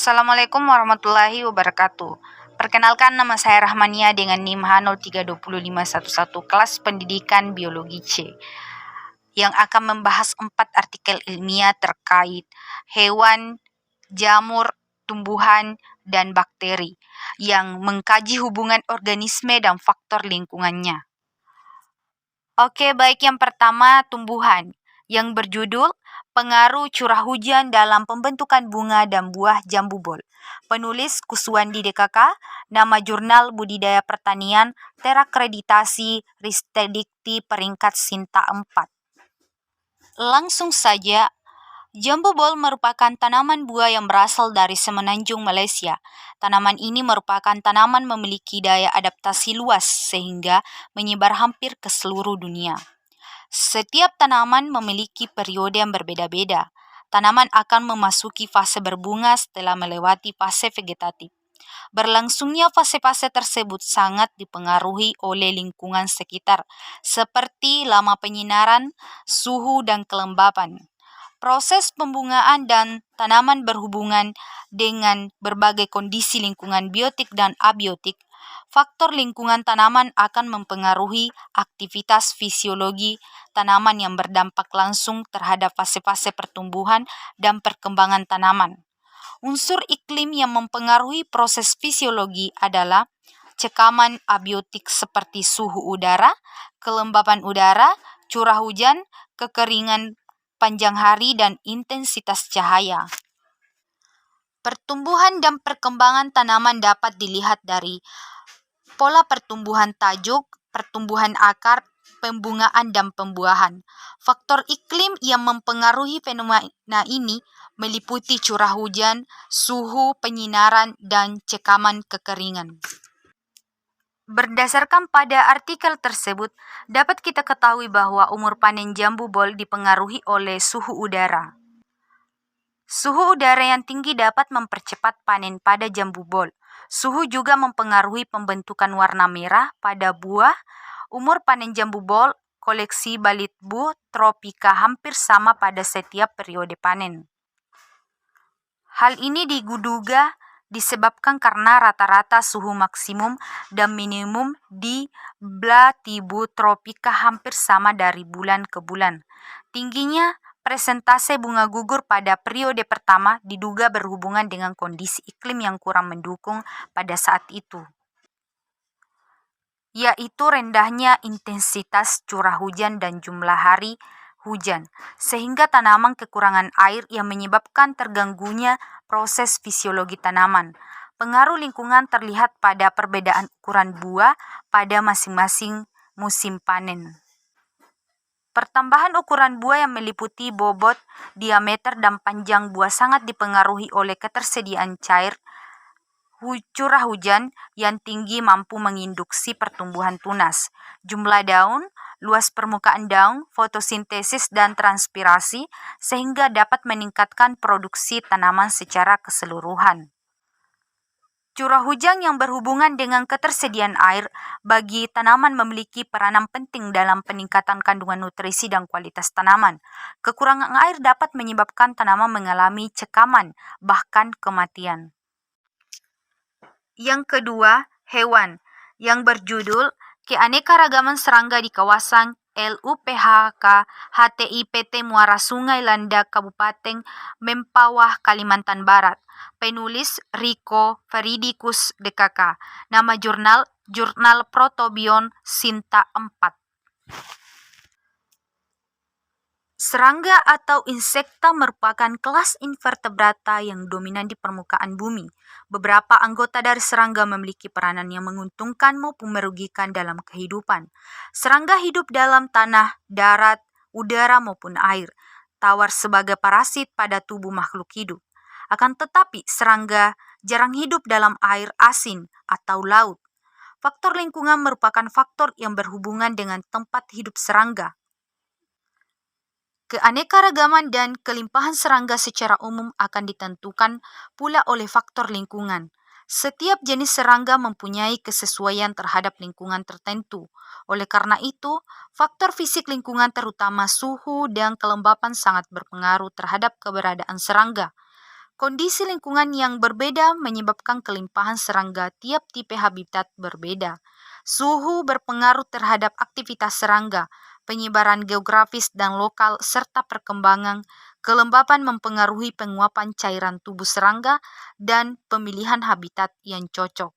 Assalamualaikum warahmatullahi wabarakatuh. Perkenalkan, nama saya Rahmania dengan NIM H0320511 kelas pendidikan biologi C yang akan membahas 4 artikel ilmiah terkait hewan, jamur, tumbuhan, dan bakteri yang mengkaji hubungan organisme dan faktor lingkungannya. Oke, baik, yang pertama tumbuhan yang berjudul Pengaruh curah hujan dalam pembentukan bunga dan buah jambu bol. Penulis Kuswandi DKK, nama jurnal budidaya pertanian, terakreditasi Ristekdikti peringkat Sinta 4. Langsung saja, jambu bol merupakan tanaman buah yang berasal dari semenanjung Malaysia. Tanaman ini merupakan tanaman memiliki daya adaptasi luas sehingga menyebar hampir ke seluruh dunia. Setiap tanaman memiliki periode yang berbeda-beda. Tanaman akan memasuki fase berbunga setelah melewati fase vegetatif. Berlangsungnya fase-fase tersebut sangat dipengaruhi oleh lingkungan sekitar, seperti lama penyinaran, suhu, dan kelembapan. Proses pembungaan dan tanaman berhubungan dengan berbagai kondisi lingkungan biotik dan abiotik. Faktor lingkungan tanaman akan mempengaruhi aktivitas fisiologi tanaman yang berdampak langsung terhadap fase-fase pertumbuhan dan perkembangan tanaman. Unsur iklim yang mempengaruhi proses fisiologi adalah cekaman abiotik seperti suhu udara, kelembapan udara, curah hujan, kekeringan panjang hari, dan intensitas cahaya. Pertumbuhan dan perkembangan tanaman dapat dilihat dari pola pertumbuhan tajuk, pertumbuhan akar, pembungaan, dan pembuahan. Faktor iklim yang mempengaruhi fenomena ini meliputi curah hujan, suhu, penyinaran, dan cekaman kekeringan. Berdasarkan pada artikel tersebut, dapat kita ketahui bahwa umur panen jambu bol dipengaruhi oleh suhu udara. Suhu udara yang tinggi dapat mempercepat panen pada jambu bol. Suhu juga mempengaruhi pembentukan warna merah pada buah. Umur panen jambu bol, koleksi Balitbu tropika hampir sama pada setiap periode panen. Hal ini diduga disebabkan karena rata-rata suhu maksimum dan minimum di Blatibus tropika hampir sama dari bulan ke bulan. Tingginya presentase bunga gugur pada periode pertama diduga berhubungan dengan kondisi iklim yang kurang mendukung pada saat itu, yaitu rendahnya intensitas curah hujan dan jumlah hari hujan, sehingga tanaman kekurangan air yang menyebabkan terganggunya proses fisiologi tanaman. Pengaruh lingkungan terlihat pada perbedaan ukuran buah pada masing-masing musim panen. Pertambahan ukuran buah yang meliputi bobot, diameter, dan panjang buah sangat dipengaruhi oleh ketersediaan cair. Curah hujan yang tinggi mampu menginduksi pertumbuhan tunas, jumlah daun, luas permukaan daun, fotosintesis, dan transpirasi, sehingga dapat meningkatkan produksi tanaman secara keseluruhan. Curah hujan yang berhubungan dengan ketersediaan air bagi tanaman memiliki peranan penting dalam peningkatan kandungan nutrisi dan kualitas tanaman. Kekurangan air dapat menyebabkan tanaman mengalami cekaman, bahkan kematian. Yang kedua, hewan yang berjudul Keanekaragaman Serangga di Kawasan LUPHK HTI PT Muara Sungai Landa Kabupaten Mempawah Kalimantan Barat. Penulis Riko Veridikus DKK. Nama jurnal Protobion Sinta 4. Serangga atau insekta merupakan kelas invertebrata yang dominan di permukaan bumi. Beberapa anggota dari serangga memiliki peranan yang menguntungkan maupun merugikan dalam kehidupan. Serangga hidup dalam tanah, darat, udara maupun air. Tawar sebagai parasit pada tubuh makhluk hidup. Akan tetapi, serangga jarang hidup dalam air asin atau laut. Faktor lingkungan merupakan faktor yang berhubungan dengan tempat hidup serangga. Keanekaragaman dan kelimpahan serangga secara umum akan ditentukan pula oleh faktor lingkungan. Setiap jenis serangga mempunyai kesesuaian terhadap lingkungan tertentu. Oleh karena itu, faktor fisik lingkungan terutama suhu dan kelembapan sangat berpengaruh terhadap keberadaan serangga. Kondisi lingkungan yang berbeda menyebabkan kelimpahan serangga. Tiap tipe habitat berbeda. Suhu berpengaruh terhadap aktivitas serangga, penyebaran geografis dan lokal, serta perkembangan. Kelembapan mempengaruhi penguapan cairan tubuh serangga dan pemilihan habitat yang cocok.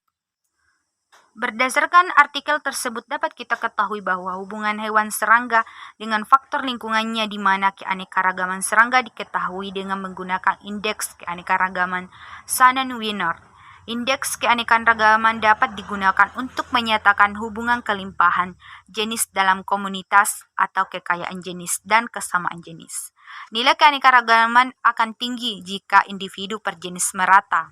Berdasarkan artikel tersebut dapat kita ketahui bahwa hubungan hewan serangga dengan faktor lingkungannya, di mana keanekaragaman serangga diketahui dengan menggunakan indeks keanekaragaman Shannon-Wiener. Indeks keanekaragaman dapat digunakan untuk menyatakan hubungan kelimpahan jenis dalam komunitas atau kekayaan jenis dan kesamaan jenis. Nilai keanekaragaman akan tinggi jika individu per jenis merata.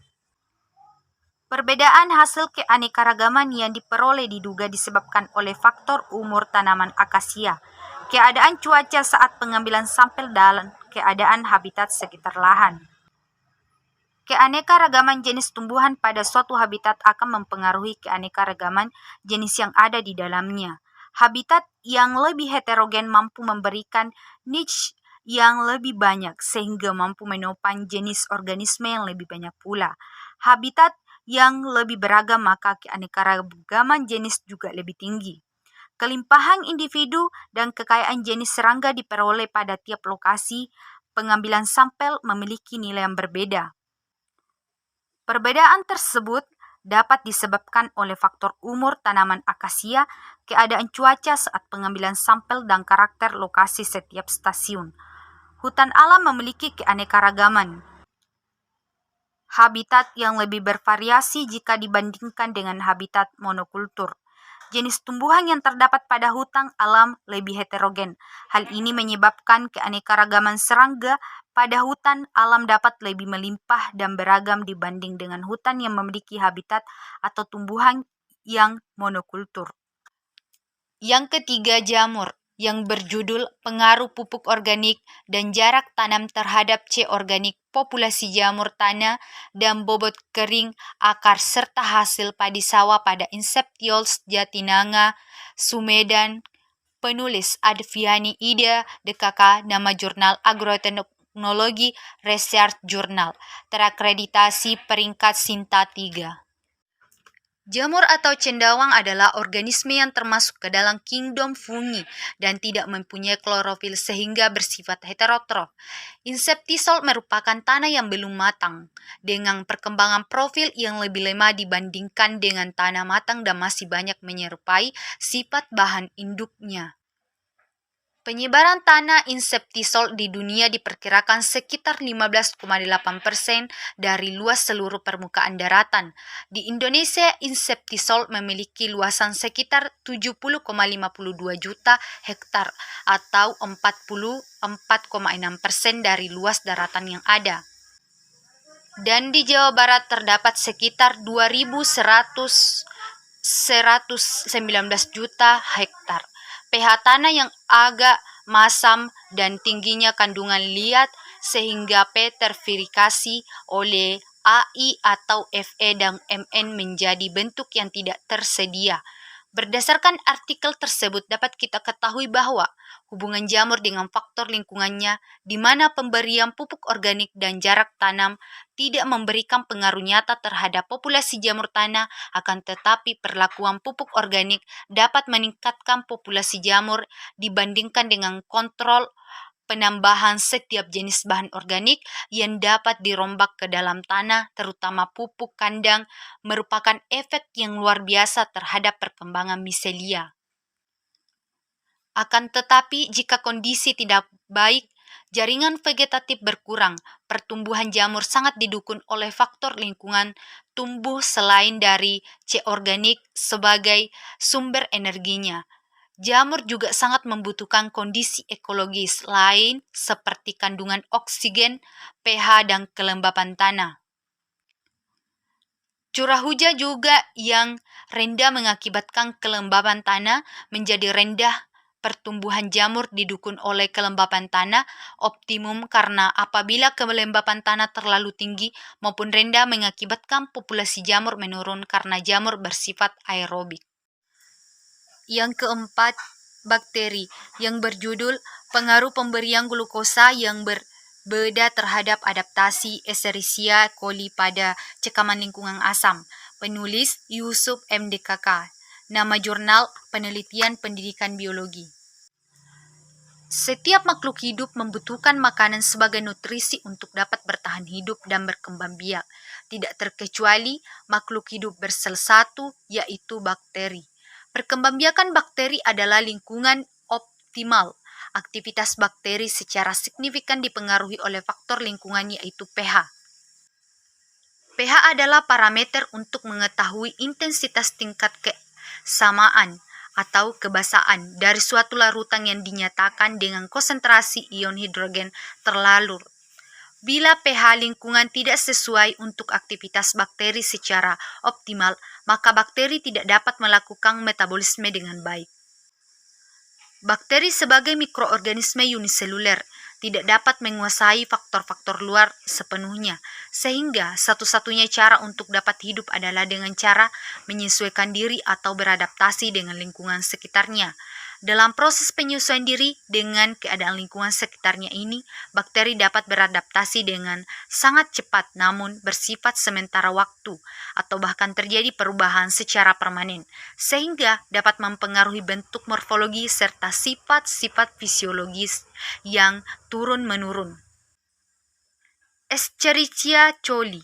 Perbedaan hasil keanekaragaman yang diperoleh diduga disebabkan oleh faktor umur tanaman akasia, keadaan cuaca saat pengambilan sampel, dalam keadaan habitat sekitar lahan. Keanekaragaman jenis tumbuhan pada suatu habitat akan mempengaruhi keanekaragaman jenis yang ada di dalamnya. Habitat yang lebih heterogen mampu memberikan niche yang lebih banyak sehingga mampu menopang jenis organisme yang lebih banyak pula. Habitat yang lebih beragam maka keanekaragaman jenis juga lebih tinggi. Kelimpahan individu dan kekayaan jenis serangga diperoleh pada tiap lokasi pengambilan sampel memiliki nilai yang berbeda. Perbedaan tersebut dapat disebabkan oleh faktor umur tanaman akasia, keadaan cuaca saat pengambilan sampel, dan karakter lokasi setiap stasiun. Hutan alam memiliki keanekaragaman habitat yang lebih bervariasi jika dibandingkan dengan habitat monokultur. Jenis tumbuhan yang terdapat pada hutan alam lebih heterogen. Hal ini menyebabkan keanekaragaman serangga pada hutan alam dapat lebih melimpah dan beragam dibanding dengan hutan yang memiliki habitat atau tumbuhan yang monokultur. Yang ketiga, jamur, yang berjudul Pengaruh Pupuk Organik dan Jarak Tanam Terhadap C Organik, populasi jamur tanah dan bobot kering akar serta hasil padi sawah pada Inceptiols Jatinangka, Sumedang. Penulis Adviani Ida DKK, nama jurnal Agroteknologi Research Journal, terakreditasi peringkat Sinta 3. Jamur atau cendawang adalah organisme yang termasuk ke dalam kingdom fungi dan tidak mempunyai klorofil sehingga bersifat heterotrof. Insektisol merupakan tanah yang belum matang, dengan perkembangan profil yang lebih lemah dibandingkan dengan tanah matang dan masih banyak menyerupai sifat bahan induknya. Penyebaran tanah insektisol di dunia diperkirakan sekitar 15,8% dari luas seluruh permukaan daratan. Di Indonesia, insektisol memiliki luasan sekitar 70,52 juta hektar atau 44,6% dari luas daratan yang ada. Dan di Jawa Barat terdapat sekitar 2.119 juta hektar. pH tanah yang agak masam dan tingginya kandungan liat sehingga P terverifikasi oleh AI atau Fe dan Mn menjadi bentuk yang tidak tersedia. Berdasarkan artikel tersebut dapat kita ketahui bahwa hubungan jamur dengan faktor lingkungannya, di mana pemberian pupuk organik dan jarak tanam tidak memberikan pengaruh nyata terhadap populasi jamur tanah, akan tetapi perlakuan pupuk organik dapat meningkatkan populasi jamur dibandingkan dengan kontrol penambahan setiap jenis bahan organik yang dapat dirombak ke dalam tanah, terutama pupuk kandang, merupakan efek yang luar biasa terhadap perkembangan miselia. Akan tetapi, jika kondisi tidak baik, jaringan vegetatif berkurang, pertumbuhan jamur sangat didukung oleh faktor lingkungan tumbuh selain dari C organik sebagai sumber energinya. Jamur juga sangat membutuhkan kondisi ekologis lain seperti kandungan oksigen, pH, dan kelembapan tanah. Curah hujan juga yang rendah mengakibatkan kelembapan tanah menjadi rendah. Pertumbuhan jamur didukung oleh kelembapan tanah optimum karena apabila kelembapan tanah terlalu tinggi maupun rendah mengakibatkan populasi jamur menurun karena jamur bersifat aerobik. Yang keempat, bakteri, yang berjudul Pengaruh Pemberian Glukosa yang Beda terhadap adaptasi Escherichia coli pada cekaman lingkungan asam. Penulis Yusuf MDKK. Nama jurnal Penelitian Pendidikan Biologi. Setiap makhluk hidup membutuhkan makanan sebagai nutrisi untuk dapat bertahan hidup dan berkembang biak. Tidak terkecuali makhluk hidup bersel satu, yaitu bakteri. Perkembangbiakan bakteri adalah lingkungan optimal. Aktivitas bakteri secara signifikan dipengaruhi oleh faktor lingkungan, yaitu pH. pH adalah parameter untuk mengetahui intensitas tingkat kesamaan atau kebasaan dari suatu larutan yang dinyatakan dengan konsentrasi ion hidrogen terlarut. Bila pH lingkungan tidak sesuai untuk aktivitas bakteri secara optimal, maka bakteri tidak dapat melakukan metabolisme dengan baik. Bakteri sebagai mikroorganisme uniseluler tidak dapat menguasai faktor-faktor luar sepenuhnya, sehingga satu-satunya cara untuk dapat hidup adalah dengan cara menyesuaikan diri atau beradaptasi dengan lingkungan sekitarnya. Dalam proses penyesuaian diri dengan keadaan lingkungan sekitarnya ini, bakteri dapat beradaptasi dengan sangat cepat namun bersifat sementara waktu atau bahkan terjadi perubahan secara permanen, sehingga dapat mempengaruhi bentuk morfologi serta sifat-sifat fisiologis yang turun-menurun. Escherichia coli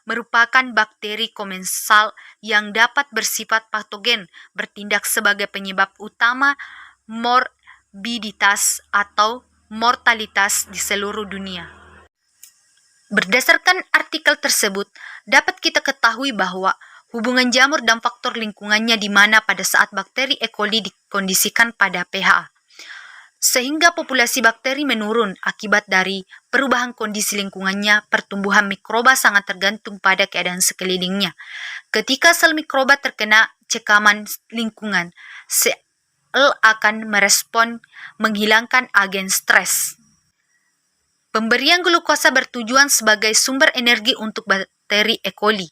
merupakan bakteri komensal yang dapat bersifat patogen, bertindak sebagai penyebab utama morbiditas atau mortalitas di seluruh dunia. Berdasarkan artikel tersebut, dapat kita ketahui bahwa hubungan jamur dan faktor lingkungannya di mana pada saat bakteri E. coli dikondisikan pada pH, sehingga populasi bakteri menurun akibat dari perubahan kondisi lingkungannya. Pertumbuhan mikroba sangat tergantung pada keadaan sekelilingnya. Ketika sel mikroba terkena cekaman lingkungan, sel akan merespon menghilangkan agen stres. Pemberian glukosa bertujuan sebagai sumber energi untuk bakteri E. coli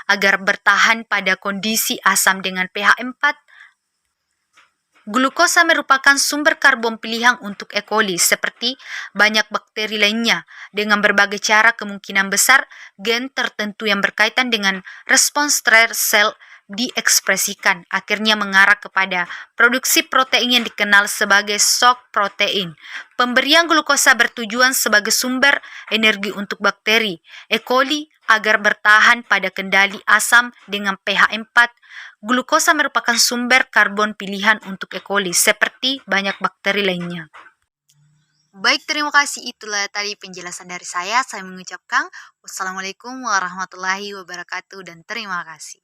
agar bertahan pada kondisi asam dengan pH 4. Glukosa merupakan sumber karbon pilihan untuk E. coli seperti banyak bakteri lainnya. Dengan berbagai cara, kemungkinan besar gen tertentu yang berkaitan dengan respons stres sel diekspresikan, akhirnya mengarah kepada produksi protein yang dikenal sebagai shock protein. Pemberian glukosa bertujuan sebagai sumber energi untuk bakteri E. coli agar bertahan pada kendali asam dengan pH 4. Glukosa merupakan sumber karbon pilihan untuk E. coli seperti banyak bakteri lainnya. Baik, terima kasih. Itulah tadi penjelasan dari saya. Saya mengucapkan wassalamualaikum warahmatullahi wabarakatuh dan terima kasih.